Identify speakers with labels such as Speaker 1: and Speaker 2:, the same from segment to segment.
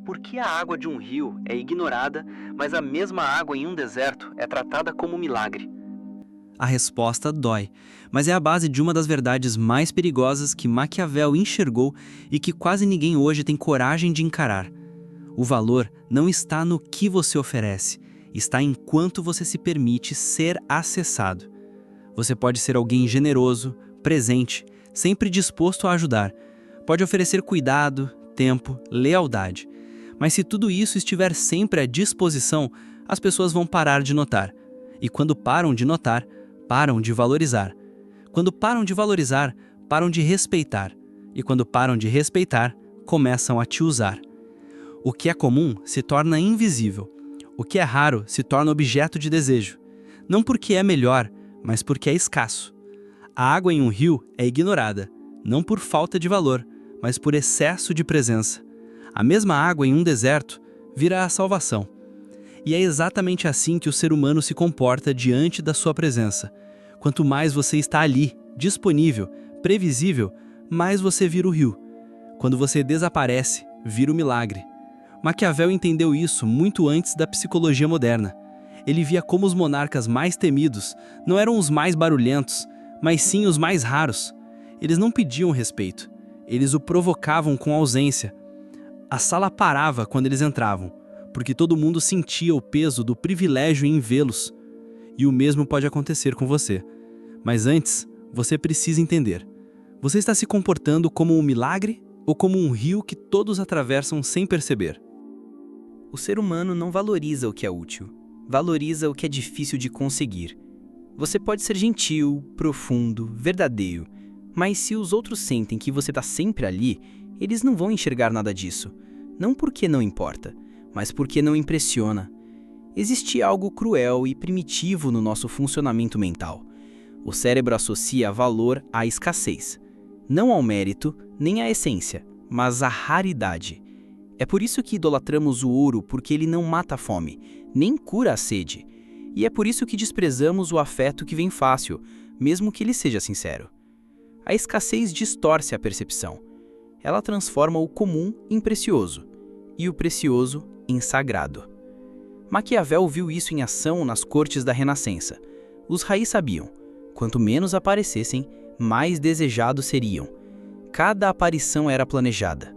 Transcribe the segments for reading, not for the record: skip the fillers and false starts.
Speaker 1: Por que a água de um rio é ignorada, mas a mesma água em um deserto é tratada como milagre?
Speaker 2: A resposta dói, mas é a base de uma das verdades mais perigosas que Maquiavel enxergou e que quase ninguém hoje tem coragem de encarar. O valor não está no que você oferece, está em quanto você se permite ser acessado. Você pode ser alguém generoso, presente, sempre disposto a ajudar. Pode oferecer cuidado, tempo, lealdade. Mas se tudo isso estiver sempre à disposição, as pessoas vão parar de notar. E quando param de notar, param de valorizar. Quando param de valorizar, param de respeitar. E quando param de respeitar, começam a te usar. O que é comum se torna invisível. O que é raro se torna objeto de desejo. Não porque é melhor, mas porque é escasso. A água em um rio é ignorada, não por falta de valor, mas por excesso de presença. A mesma água em um deserto vira a salvação. E é exatamente assim que o ser humano se comporta diante da sua presença. Quanto mais você está ali, disponível, previsível, mais você vira o rio. Quando você desaparece, vira o milagre. Maquiavel entendeu isso muito antes da psicologia moderna. Ele via como os monarcas mais temidos não eram os mais barulhentos, mas sim os mais raros. Eles não pediam respeito, eles o provocavam com ausência. A sala parava quando eles entravam, porque todo mundo sentia o peso do privilégio em vê-los. E o mesmo pode acontecer com você. Mas antes, você precisa entender. Você está se comportando como um milagre ou como um rio que todos atravessam sem perceber?
Speaker 3: O ser humano não valoriza o que é útil, valoriza o que é difícil de conseguir. Você pode ser gentil, profundo, verdadeiro, mas se os outros sentem que você está sempre ali, eles não vão enxergar nada disso. Não porque não importa, mas porque não impressiona. Existe algo cruel e primitivo no nosso funcionamento mental. O cérebro associa valor à escassez, não ao mérito nem à essência, mas à raridade. É por isso que idolatramos o ouro, porque ele não mata a fome, nem cura a sede. E é por isso que desprezamos o afeto que vem fácil, mesmo que ele seja sincero. A escassez distorce a percepção. Ela transforma o comum em precioso, e o precioso em sagrado. Maquiavel viu isso em ação nas cortes da Renascença. Os reis sabiam, quanto menos aparecessem, mais desejados seriam. Cada aparição era planejada,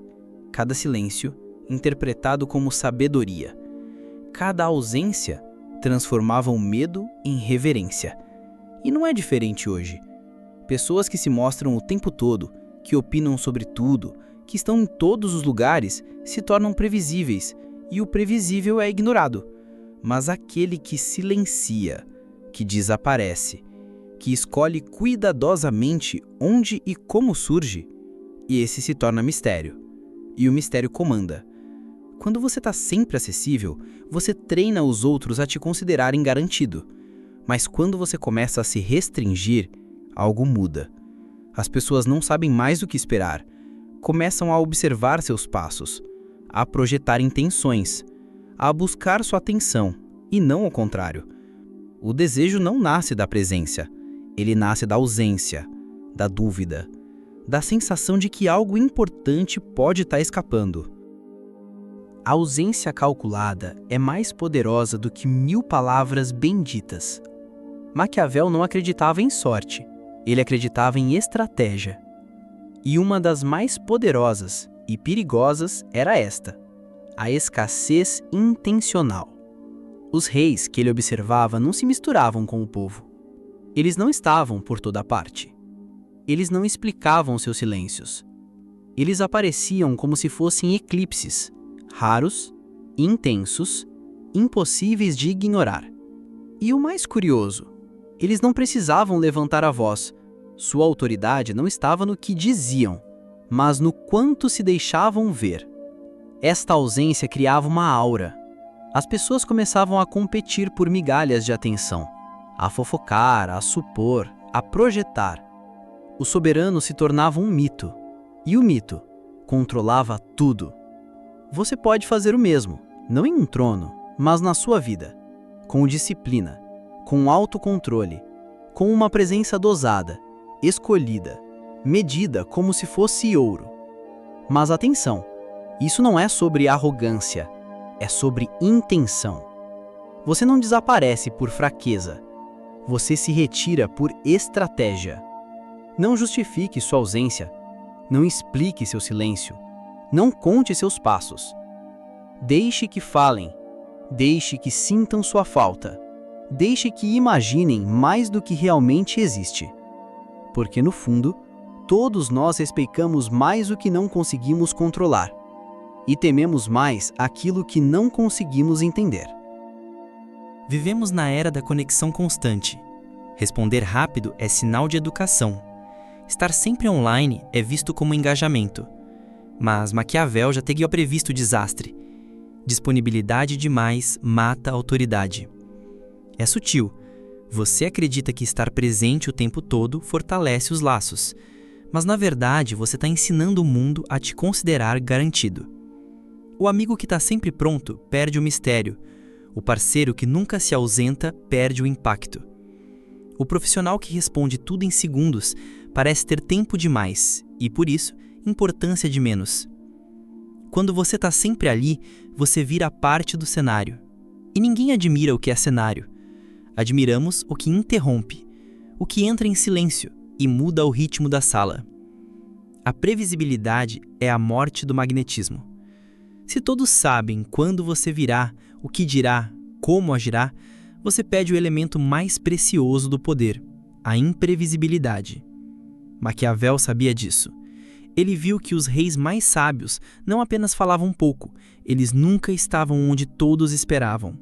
Speaker 3: cada silêncio interpretado como sabedoria. Cada ausência transformava o medo em reverência. E não é diferente hoje. Pessoas que se mostram o tempo todo, que opinam sobre tudo, que estão em todos os lugares, se tornam previsíveis, e o previsível é ignorado. Mas aquele que silencia, que desaparece, que escolhe cuidadosamente onde e como surge, e esse se torna mistério. E o mistério comanda. Quando você está sempre acessível, você treina os outros a te considerarem garantido. Mas quando você começa a se restringir, algo muda. As pessoas não sabem mais o que esperar. Começam a observar seus passos, a projetar intenções, a buscar sua atenção, e não ao contrário. O desejo não nasce da presença, ele nasce da ausência, da dúvida, da sensação de que algo importante pode estar escapando. A ausência calculada é mais poderosa do que 1000 palavras benditas. Maquiavel não acreditava em sorte, ele acreditava em estratégia. E uma das mais poderosas e perigosas era esta: a escassez intencional. Os reis que ele observava não se misturavam com o povo. Eles não estavam por toda parte. Eles não explicavam seus silêncios. Eles apareciam como se fossem eclipses, raros, intensos, impossíveis de ignorar. E o mais curioso, eles não precisavam levantar a voz. Sua autoridade não estava no que diziam, mas no quanto se deixavam ver. Esta ausência criava uma aura. As pessoas começavam a competir por migalhas de atenção, a fofocar, a supor, a projetar. O soberano se tornava um mito, e o mito controlava tudo. Você pode fazer o mesmo, não em um trono, mas na sua vida, com disciplina, com autocontrole, com uma presença dosada, escolhida, medida como se fosse ouro. Mas atenção, Isso não é sobre arrogância, é sobre intenção. Você não desaparece por fraqueza, você se retira por estratégia. Não justifique sua ausência, não explique seu silêncio, não conte seus passos. Deixe que falem, deixe que sintam sua falta, deixe que imaginem mais do que realmente existe. Porque no fundo, todos nós respeitamos mais o que não conseguimos controlar e tememos mais aquilo que não conseguimos entender.
Speaker 2: Vivemos na era da conexão constante. Responder rápido é sinal de educação. Estar sempre online é visto como engajamento. Mas Maquiavel já teria previsto o desastre. Disponibilidade demais mata a autoridade. É sutil. Você acredita que estar presente o tempo todo fortalece os laços. Mas na verdade você está ensinando o mundo a te considerar garantido. O amigo que está sempre pronto perde o mistério. O parceiro que nunca se ausenta perde o impacto. O profissional que responde tudo em segundos parece ter tempo demais e, por isso, importância de menos. Quando você está sempre ali, você vira parte do cenário. E ninguém admira o que é cenário. Admiramos o que interrompe, o que entra em silêncio e muda o ritmo da sala. A previsibilidade é a morte do magnetismo. Se todos sabem quando você virá, o que dirá, como agirá, você perde o elemento mais precioso do poder, a imprevisibilidade. Maquiavel sabia disso. Ele viu que os reis mais sábios não apenas falavam pouco, eles nunca estavam onde todos esperavam.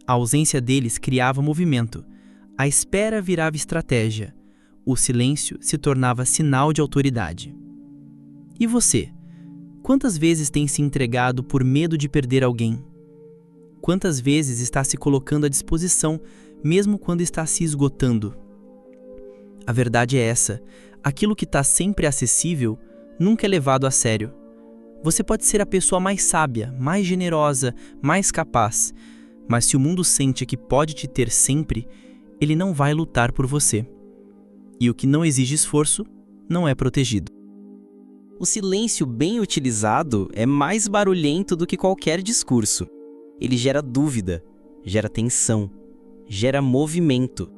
Speaker 2: A ausência deles criava movimento, a espera virava estratégia, o silêncio se tornava sinal de autoridade. E você? Quantas vezes tem se entregado por medo de perder alguém? Quantas vezes está se colocando à disposição, mesmo quando está se esgotando? A verdade é essa: aquilo que está sempre acessível nunca é levado a sério. Você pode ser a pessoa mais sábia, mais generosa, mais capaz, mas se o mundo sente que pode te ter sempre, ele não vai lutar por você. E o que não exige esforço não é protegido.
Speaker 3: O silêncio bem utilizado é mais barulhento do que qualquer discurso. Ele gera dúvida, gera tensão, gera movimento.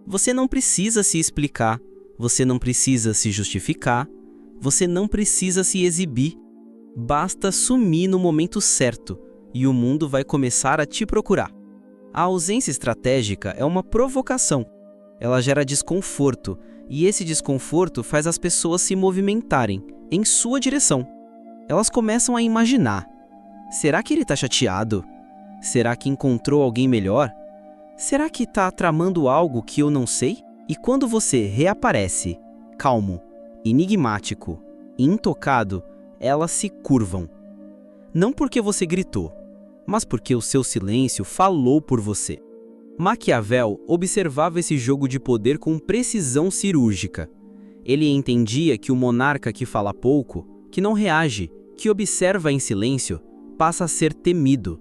Speaker 3: Você não precisa se explicar, você não precisa se justificar, você não precisa se exibir. Basta sumir no momento certo e o mundo vai começar a te procurar. A ausência estratégica é uma provocação. Ela gera desconforto e esse desconforto faz as pessoas se movimentarem em sua direção. Elas começam a imaginar: será que ele está chateado? Será que encontrou alguém melhor? Será que está tramando algo que eu não sei? E quando você reaparece, calmo, enigmático, intocado, elas se curvam. Não porque você gritou, mas porque o seu silêncio falou por você. Maquiavel observava esse jogo de poder com precisão cirúrgica. Ele entendia que o monarca que fala pouco, que não reage, que observa em silêncio, passa a ser temido,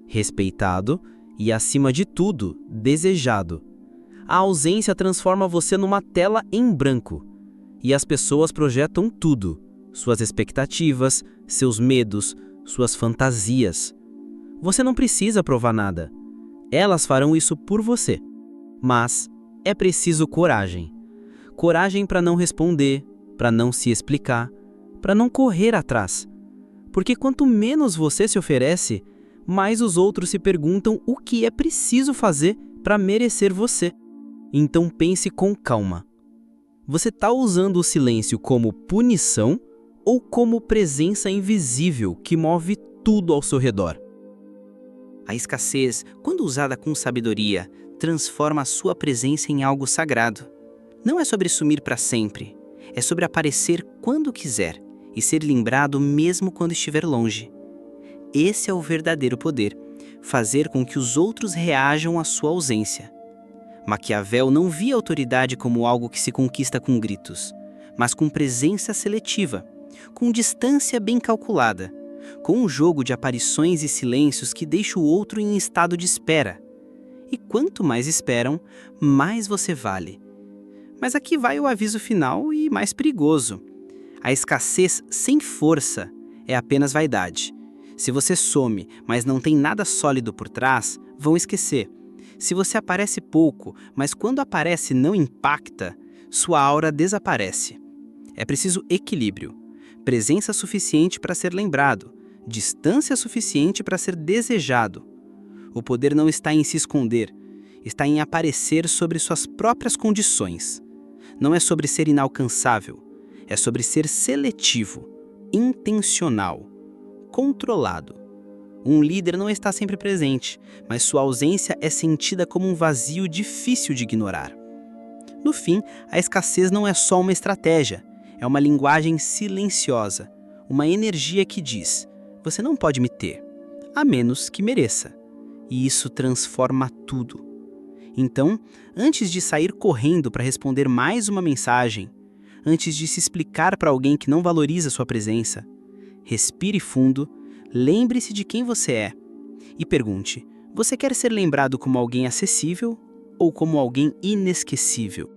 Speaker 3: respeitado e, acima de tudo, desejado. A ausência transforma você numa tela em branco, e as pessoas projetam tudo: suas expectativas, seus medos, suas fantasias. Você não precisa provar nada. Elas farão isso por você. Mas é preciso coragem. Coragem para não responder, para não se explicar, para não correr atrás. Porque quanto menos você se oferece, mais os outros se perguntam o que é preciso fazer para merecer você. Então pense com calma. Você está usando o silêncio como punição ou como presença invisível que move tudo ao seu redor?
Speaker 4: A escassez, quando usada com sabedoria, transforma a sua presença em algo sagrado. Não é sobre sumir para sempre, é sobre aparecer quando quiser e ser lembrado mesmo quando estiver longe. Esse é o verdadeiro poder, fazer com que os outros reajam à sua ausência. Maquiavel não via a autoridade como algo que se conquista com gritos, mas com presença seletiva, com distância bem calculada, com um jogo de aparições e silêncios que deixa o outro em estado de espera. E quanto mais esperam, mais você vale. Mas aqui vai o aviso final e mais perigoso. A escassez sem força é apenas vaidade. Se você some, mas não tem nada sólido por trás, vão esquecer. Se você aparece pouco, mas quando aparece não impacta, sua aura desaparece. É preciso equilíbrio. Presença suficiente para ser lembrado, distância suficiente para ser desejado. O poder não está em se esconder, está em aparecer sobre suas próprias condições. Não é sobre ser inalcançável, é sobre ser seletivo, intencional, controlado. Um líder não está sempre presente, mas sua ausência é sentida como um vazio difícil de ignorar. No fim, a escassez não é só uma estratégia, é uma linguagem silenciosa, uma energia que diz: você não pode me ter, a menos que mereça. E isso transforma tudo. Então, antes de sair correndo para responder mais uma mensagem, antes de se explicar para alguém que não valoriza sua presença, respire fundo, lembre-se de quem você é e pergunte: você quer ser lembrado como alguém acessível ou como alguém inesquecível?